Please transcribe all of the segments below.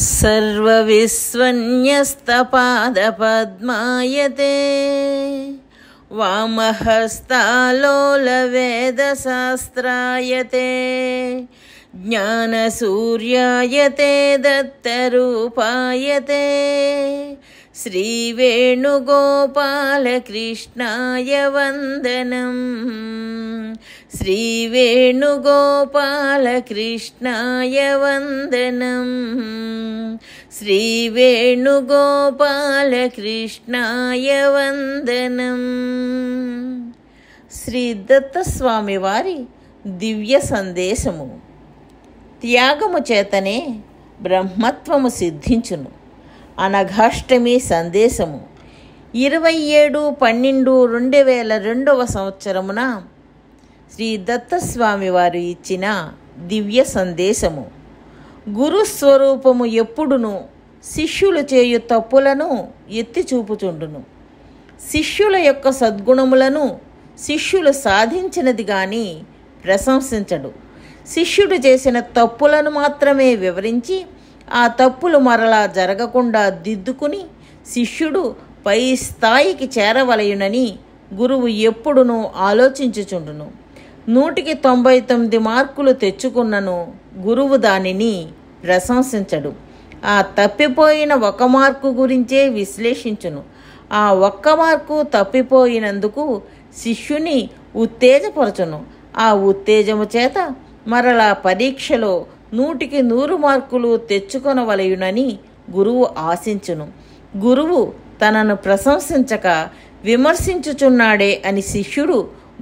सर्वविस्वन्यस्तपादपद्मायते वामहस्तालोलवेदशास्त्रायते ज्ञानसूर्यायते दत्तरूपायते श्रीवेणुगोपालकृष्णाय वन्दनम् श्रीवेणुगोपालकृष्णाय वन्दनम् श्रीवेणुगोपालकृष्णाय वन्दनम्। శ్రీ దత్తస్వామి వారి దివ్య సందేశము. త్యాగము చేతనే బ్రహ్మత్వము సిద్ధించును. అనఘాష్టమి సందేశము 27/12/2002 సంవత్సరమున శ్రీ దత్తస్వామి వారు ఇచ్చిన దివ్య సందేశము. గురుస్వరూపము ఎప్పుడును శిష్యులు చేయు తప్పులను ఎత్తి చూపుచుండును. శిష్యుల యొక్క సద్గుణములను శిష్యులు సాధించినది గాని ప్రశంసించడు. శిష్యుడు చేసిన తప్పులను మాత్రమే వివరించి ఆ తప్పులు మరలా జరగకుండా దిద్దుకుని శిష్యుడు పై స్థాయికి చేరవలయునని గురువు ఎప్పుడునూ ఆలోచించుచుండును. 199 మార్కులు తెచ్చుకున్నను గురువు దానిని ప్రశంసించడు. ఆ తప్పిపోయిన 1 మార్కు గురించే విశ్లేషించును. ఆ 1 మార్కు తప్పిపోయినందుకు శిష్యుని ఉత్తేజపరచును. ఆ ఉత్తేజము చేత మరలా పరీక్షలో 100కి 100 మార్కులు తెచ్చుకొనవలయునని గురువు ఆశించును. గురువు తనను ప్రశంసించక విమర్శించుచున్నాడే అని శిష్యుడు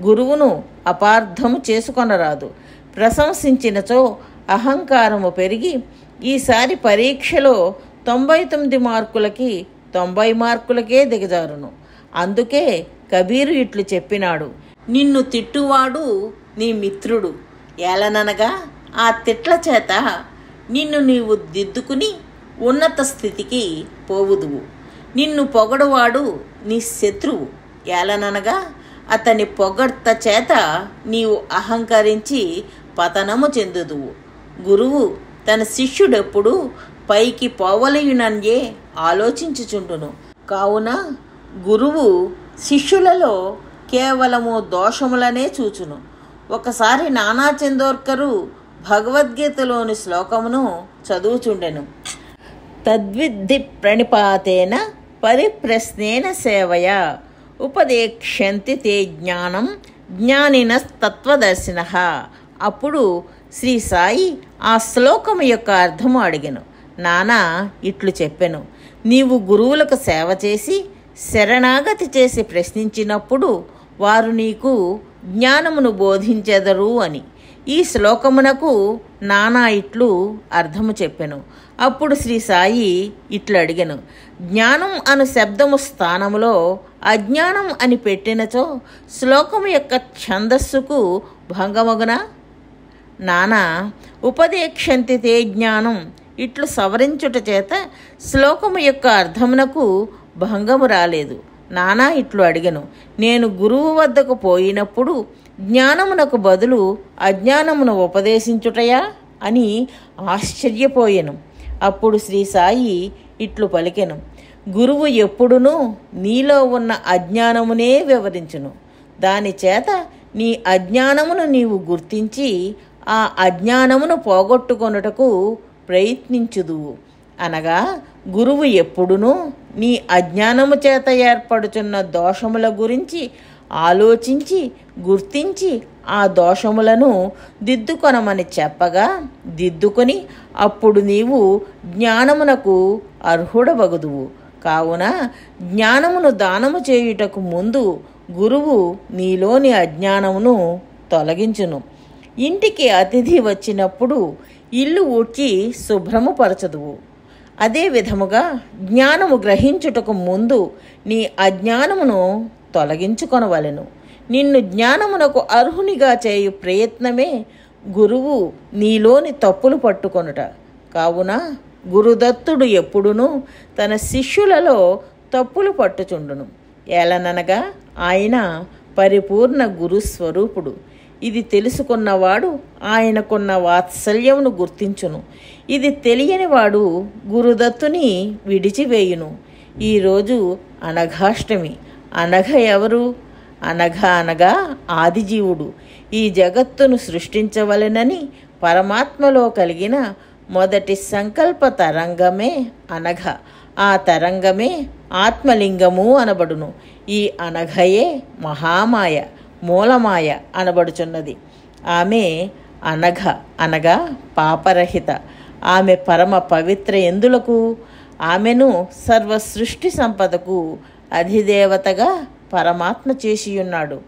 గురువును అపార్థము చేసుకొనరాదు. ప్రశంసించినచో అహంకారము పెరిగి ఈసారి పరీక్షలో 99 మార్కులకి 90 మార్కులకే దిగజారును. అందుకే కబీరు ఇట్లు చెప్పినాడు: నిన్ను తిట్టువాడు నీ మిత్రుడు, ఏలననగా ఆ తిట్ల చేత నిన్ను నీవు దిద్దుకుని ఉన్నత స్థితికి పోవుదువు. నిన్ను పొగడువాడు నీ శత్రువు, ఏలననగా అతని పొగడ్త చేత నీవు అహంకరించి పతనము చెందుదువు. గురువు తన శిష్యుడెప్పుడు పైకి పోవలయునన్యే ఆలోచించుచుండును. కావున గురువు శిష్యులలో కేవలము దోషములనే చూచును. ఒకసారి నానా చందోర్కరు భగవద్గీతలోని శ్లోకమును చదువుచుండెను. తద్విద్ధి ప్రణిపాతేన పరిప్రశ్నేన సేవయా ఉపదేక్ష్యంతి తే జ్ఞానం జ్ఞానినస్తత్వదర్శినః. అప్పుడు శ్రీ సాయి ఆ శ్లోకము యొక్క అర్థము అడిగెను. నానా ఇట్లు చెప్పెను: నీవు గురువులకు సేవ చేసి శరణాగతి చేసి ప్రశ్నించినప్పుడు వారు నీకు జ్ఞానమును బోధించెదరు అని. ఈ శ్లోకమునకు నానా ఇట్లు అర్థము చెప్పెను. అప్పుడు శ్రీ సాయి ఇట్లు అడిగెను: జ్ఞానం అను శబ్దము స్థానములో అజ్ఞానం అని పెట్టినచో శ్లోకము యొక్క ఛందస్సుకు భంగమగునా? నానా ఉపదేక్షంతి తే జ్ఞానం ఇట్లు సవరించుట చేత శ్లోకము యొక్క అర్థమునకు భంగము రాలేదు. నానా ఇట్లు అడిగెను: నేను గురువు వద్దకు పోయినప్పుడు జ్ఞానమునకు బదులు అజ్ఞానమును ఉపదేశించుటయా అని ఆశ్చర్యపోయెను. అప్పుడు శ్రీ సాయి ఇట్లు పలికెను: గురువు ఎప్పుడునూ నీలో ఉన్న అజ్ఞానమునే వివరించును. దాని చేత నీ అజ్ఞానమును నీవు గుర్తించి ఆ అజ్ఞానమును పోగొట్టుకొనుటకు ప్రయత్నించుదువు. అనగా గురువు ఎప్పుడునూ నీ అజ్ఞానము చేత ఏర్పడుచున్న దోషముల గురించి ఆలోచించి గుర్తించి ఆ దోషములను దిద్దుకొనమని చెప్పగా దిద్దుకొని అప్పుడు నీవు జ్ఞానమునకు అర్హుడవగుదువు. కావున జ్ఞానమును దానము చేయుటకు ముందు గురువు నీలోని అజ్ఞానమును తొలగించును. ఇంటికి అతిథి వచ్చినప్పుడు ఇల్లు ఊడ్చి శుభ్రము పరచదువు. అదే విధముగా జ్ఞానము గ్రహించుటకు ముందు నీ అజ్ఞానమును తొలగించుకొనవలెను. నిన్ను జ్ఞానమునకు అర్హునిగా చేయు ప్రయత్నమే గురువు నీలోని తప్పులు పట్టుకొనుట. కావున గురుదత్తుడు ఎప్పుడునూ తన శిష్యులలో తప్పులు పట్టుచుండును. ఏలననగా ఆయన పరిపూర్ణ గురుస్వరూపుడు. ఇది తెలుసుకున్నవాడు ఆయనకున్న వాత్సల్యమును గుర్తించును. ఇది తెలియనివాడు గురుదత్తుని విడిచివేయును. ఈరోజు అనఘాష్టమి. అనఘ ఎవరు? అనఘ అనగా ఆదిజీవుడు. ఈ జగత్తును సృష్టించవలెనని పరమాత్మలో కలిగిన మొదటి సంకల్ప తరంగమే అనఘ. ఆ తరంగమే ఆత్మలింగము అనబడును. ఈ అనఘయే మహామాయ, మూలమాయ అనబడుచున్నది. ఆమె అనఘ అనగా పాపరహిత. ఆమె పరమ పవిత్ర ఎందులకు? ఆమెను సర్వ సృష్టి సంపదకు అధిదేవతగా పరమాత్మ చేసియున్నాడు.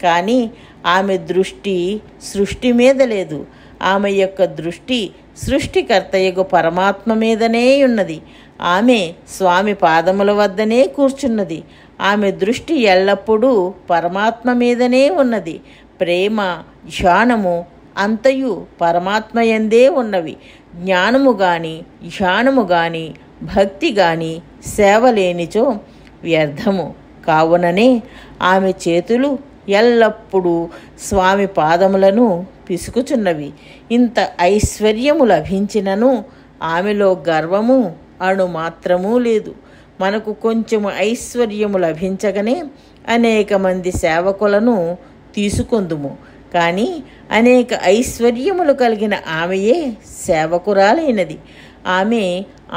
కానీ ఆమె దృష్టి సృష్టి మీద లేదు. ఆమె యొక్క దృష్టి సృష్టికర్తయగు పరమాత్మ మీదనే ఉన్నది. ఆమె స్వామి పాదముల వద్దనే కూర్చున్నది. ఆమె దృష్టి ఎల్లప్పుడూ పరమాత్మ మీదనే ఉన్నది. ప్రేమ, ధ్యానము అంతయు పరమాత్మ యందే ఉన్నవి. జ్ఞానము గాని, ధ్యానము గాని, భక్తి గాని, సేవ లేనిచో వ్యర్థము. కావుననే ఆమె చేతులు ఎల్లప్పుడూ స్వామి పాదములను పిసుకుచున్నవి. ఇంత ఐశ్వర్యము లభించినను ఆమెలో గర్వము అణు మాత్రమూ లేదు. మనకు కొంచెము ఐశ్వర్యము లభించగానే అనేక మంది సేవకులను తీసుకొందుము. కానీ అనేక ఐశ్వర్యములు కలిగిన ఆమెయే సేవకురాలైనది. ఆమె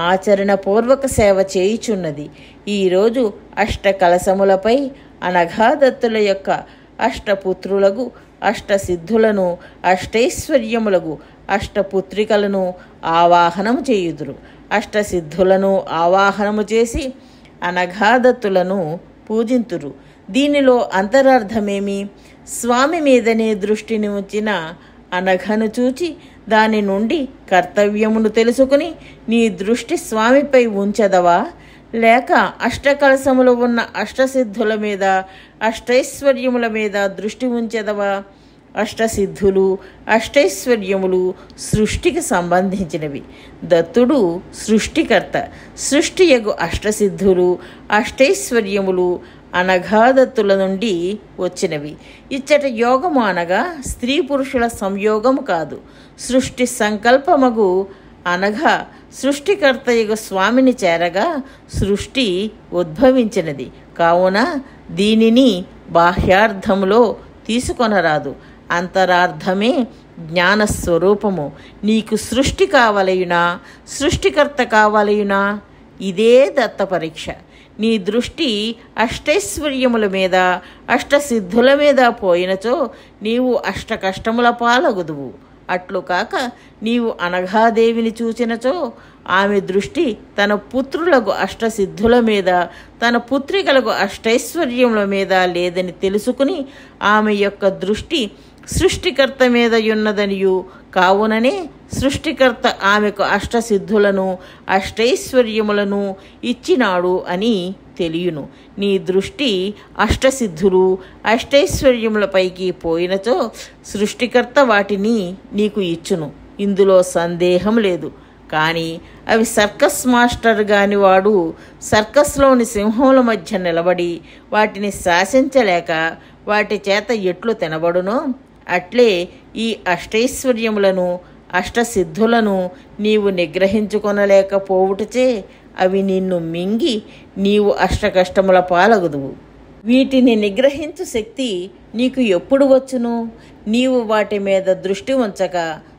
ఆచరణపూర్వక సేవ చేయుచున్నది. ఈరోజు అష్టకలశములపై అనఘాదత్తుల యొక్క అష్టపుత్రులకు, అష్టసిద్ధులను, అష్టైశ్వర్యములకు, అష్టపుత్రికలను ఆవాహనము చేయుదురు. అష్టసిద్ధులను ఆవాహనము చేసి అనఘాదత్తులను పూజింతురు. దీనిలో అంతరార్థమేమి? స్వామి మీదనే దృష్టిని ఉంచిన అనఘను చూచి దాని నుండి కర్తవ్యమును తెలుసుకుని నీ దృష్టి స్వామిపై ఉంచదవా? లేక అష్టకలశములు ఉన్న అష్టసిద్ధుల మీద, అష్టైశ్వర్యముల మీద దృష్టి ఉంచెదవా? అష్టసిద్ధులు, అష్టైశ్వర్యములు సృష్టికి సంబంధించినవి. దత్తుడు సృష్టికర్త. సృష్టియగు అష్టసిద్ధులు, అష్టైశ్వర్యములు అనఘాదత్తుల నుండి వచ్చినవి. ఇచ్చట యోగము అనగా స్త్రీ పురుషుల సంయోగము కాదు. సృష్టి సంకల్పమగు అనఘ సృష్టికర్తయగు స్వామిని చేరగా సృష్టి ఉద్భవించినది. కావున దీనిని బాహ్యార్థములో తీసుకొనరాదు. అంతరార్థమే జ్ఞానస్వరూపము. నీకు సృష్టి కావలయునా, సృష్టికర్త కావలయునా? ఇదే దత్త పరీక్ష. నీ దృష్టి అష్టైశ్వర్యముల మీద, అష్టసిద్ధుల మీద పోయినచో నీవు అష్ట కష్టముల పాలగుదువు. అట్లు కాక నీవు అనఘాదేవిని చూచినచో ఆమె దృష్టి తన పుత్రులకు అష్టసిద్ధుల మీద, తన పుత్రికలకు అష్టైశ్వర్యముల మీద లేదని తెలుసుకుని ఆమె యొక్క దృష్టి సృష్టికర్త మీద ఉన్నదనియు, కావుననే సృష్టికర్త ఆమెకు అష్టసిద్ధులను, అష్టైశ్వర్యములను ఇచ్చినాడు అని తెలియను. నీ దృష్టి అష్టసిద్ధులు, అష్టైశ్వర్యములపైకి పోయినచో సృష్టికర్త వాటిని నీకు ఇచ్చును. ఇందులో సందేహం లేదు. కానీ అవి సర్కస్ మాస్టర్ గాని వాడు సర్కస్లోని సింహముల మధ్య నిలబడి వాటిని శాసించలేక వాటి చేత ఎట్లు తినబడునో అట్లే ఈ అష్టైశ్వర్యములను, అష్టసిద్ధులను నీవు నిగ్రహించుకొనలేకపోవుటచే అవి నిన్ను మింగి నీవు అష్టకష్టముల పాలగుదువు. వీటిని నిగ్రహించు శక్తి నీకు ఎప్పుడు వచ్చును? నీవు వాటి మీద దృష్టి ఉంచక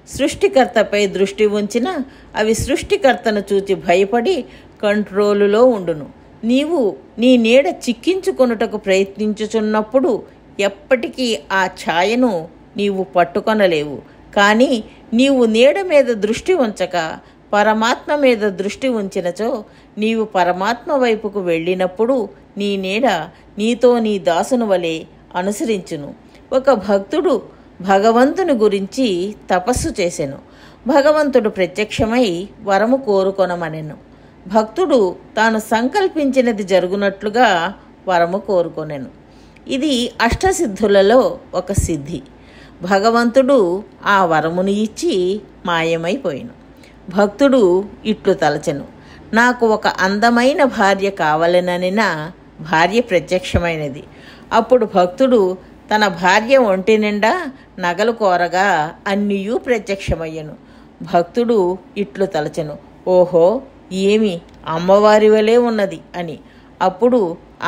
సృష్టికర్తపై దృష్టి ఉంచిన అవి సృష్టికర్తను చూచి భయపడి కంట్రోలులో ఉండును. నీవు నీ నీడ చిక్కించుకొనుటకు ప్రయత్నించుచున్నప్పుడు ఎప్పటికీ ఆ ఛాయను నీవు పట్టుకొనలేవు. కానీ నీవు నీడ మీద దృష్టి ఉంచక పరమాత్మ మీద దృష్టి ఉంచినచో నీవు పరమాత్మ వైపుకు వెళ్ళినప్పుడు నీ నీడ నీతో నీ దాసుని వలె అనుసరించును. ఒక భక్తుడు భగవంతుని గురించి తపస్సు చేసెను. భగవంతుడు ప్రత్యక్షమై వరము కోరుకొనమనెను. భక్తుడు తాను సంకల్పించినది జరుగునట్లుగా వరము కోరుకొనెను. ఇది అష్టసిద్ధులలో ఒక సిద్ధి. భగవంతుడు ఆ వరమును ఇచ్చి మాయమైపోయెను. భక్తుడు ఇట్లు తలచెను, నాకు ఒక అందమైన భార్య కావాలననిన భార్య ప్రత్యక్షమైనది. అప్పుడు భక్తుడు తన భార్య ఒంటి నిండా నగలు కోరగా అన్నియూ ప్రత్యక్షమయ్యను. భక్తుడు ఇట్లు తలచెను, ఓహో, ఏమి అమ్మవారి వలె ఉన్నది అని. అప్పుడు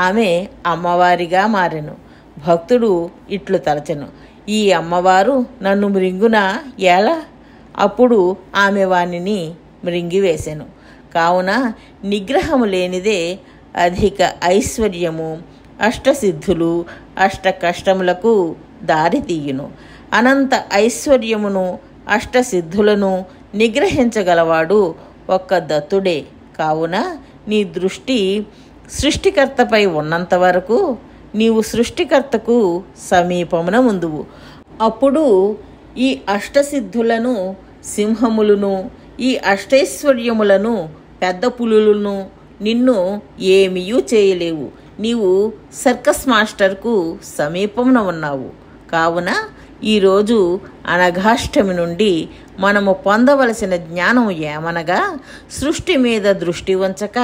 ఆమె అమ్మవారిగా మారెను. భక్తుడు ఇట్లు తలచెను, ఈ అమ్మవారు నన్ను మృంగునా ఎలా? అప్పుడు ఆమె వానిని మృంగివేసెను. కావున నిగ్రహము లేనిదే అధిక ఐశ్వర్యము, అష్టసిద్ధులు, అష్ట కష్టములకు దారితీయును. అనంత ఐశ్వర్యమును, అష్టసిద్ధులను నిగ్రహించగలవాడు ఒక్క దత్తుడే. కావున నీ దృష్టి సృష్టికర్తపై ఉన్నంత వరకు నీవు సృష్టికర్తకు సమీపమున ఉందువు. అప్పుడు ఈ అష్టసిద్ధులను, సింహములను, ఈ అష్టైశ్వర్యములను, పెద్ద పులులను నిన్ను ఏమీయూ చేయలేవు. నీవు సర్కస్ మాస్టర్కు సమీపమున ఉన్నావు. కావున ఈరోజు అనఘాష్టమి నుండి మనము పొందవలసిన జ్ఞానం ఏమనగా, సృష్టి మీద దృష్టి ఉంచక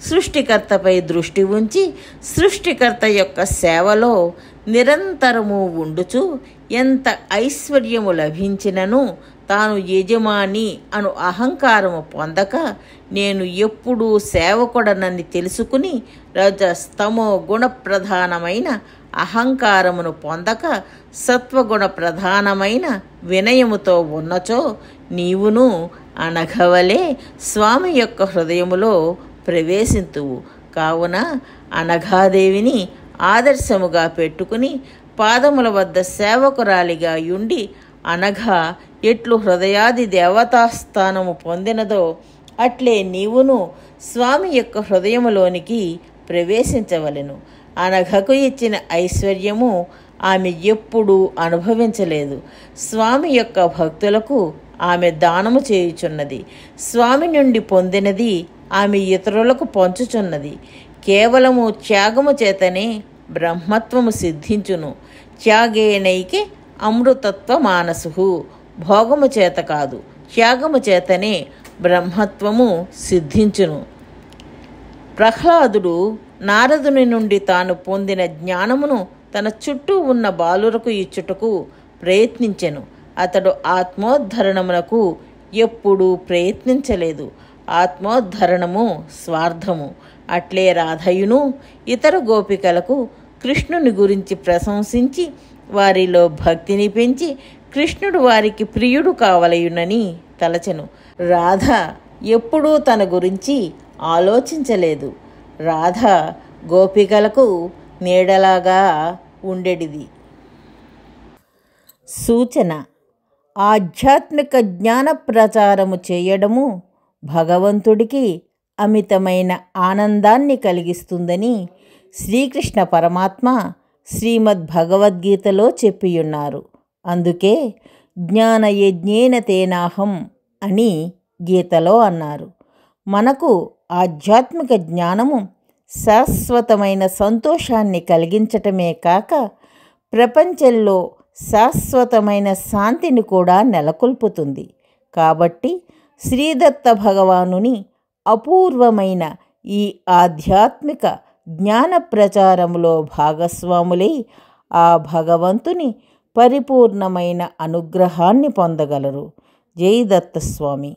సృష్టికర్తపై దృష్టి ఉంచి సృష్టికర్త యొక్క సేవలో నిరంతరము ఉండుచు ఎంత ఐశ్వర్యము లభించినను తాను యజమాని అను అహంకారము పొందక నేను ఎప్పుడూ సేవకుడనని తెలుసుకుని రజస్తమో గుణప్రధానమైన అహంకారమును పొందక సత్వగుణ ప్రధానమైన వినయముతో ఉన్నచో నీవును అనఘవలే స్వామి యొక్క హృదయములో ప్రవేశింతువు. కావున అనఘాదేవిని ఆదర్శముగా పెట్టుకుని పాదముల వద్ద సేవకురాలిగా యుండి అనఘ ఎట్లు హృదయాది దేవతాస్థానము పొందినదో అట్లే నీవును స్వామి యొక్క హృదయములోనికి ప్రవేశించవలెను. అనఘకు ఇచ్చిన ఐశ్వర్యము ఆమె ఎప్పుడూ అనుభవించలేదు. స్వామి యొక్క భక్తులకు ఆమె దానము చేయుచున్నది. స్వామి నుండి పొందినది ఆమె ఇతరులకు పంచుచున్నది. కేవలము త్యాగము చేతనే బ్రహ్మత్వము సిద్ధించును. త్యాగేనైకే అమృతత్వ మానసు. భోగము చేత కాదు, త్యాగము చేతనే బ్రహ్మత్వము సిద్ధించును. ప్రహ్లాదుడు నారదుని నుండి తాను పొందిన జ్ఞానమును తన చుట్టూ ఉన్న బాలురకు ఇచ్చుటకు ప్రయత్నించెను. అతడు ఆత్మోద్ధరణమునకు ఎప్పుడూ ప్రయత్నించలేదు. ఆత్మోద్ధరణము స్వార్థము. అట్లే రాధయును ఇతర గోపికలకు కృష్ణుని గురించి ప్రశంసించి వారిలో భక్తిని పెంచి కృష్ణుడు వారికి ప్రియుడు కావలయునని తలచెను. రాధ ఎప్పుడూ తన గురించి ఆలోచించలేదు. రాధ గోపికలకు నీడలాగా ఉండేది. సూచన: ఆధ్యాత్మిక జ్ఞాన ప్రచారము చేయడము భగవంతుడికి అమితమైన ఆనందాన్ని కలిగిస్తుందని శ్రీకృష్ణ పరమాత్మ శ్రీమద్ భగవద్గీతలో చెప్పియున్నారు. అందుకే జ్ఞానయజ్ఞేన తేనాహం అని గీతలో అన్నారు. మనకు ఆధ్యాత్మిక జ్ఞానము శాశ్వతమైన సంతోషాన్ని కలిగించటమే కాక ప్రపంచంలో శాశ్వతమైన శాంతిని కూడా నెలకొల్పుతుంది. కాబట్టి శ్రీదత్త భగవానుని అపూర్వమైన ఈ ఆధ్యాత్మిక జ్ఞాన ప్రచారములో భాగస్వాములై ఆ భగవంతుని పరిపూర్ణమైన అనుగ్రహాన్ని పొందగలరు. జై దత్తస్వామి.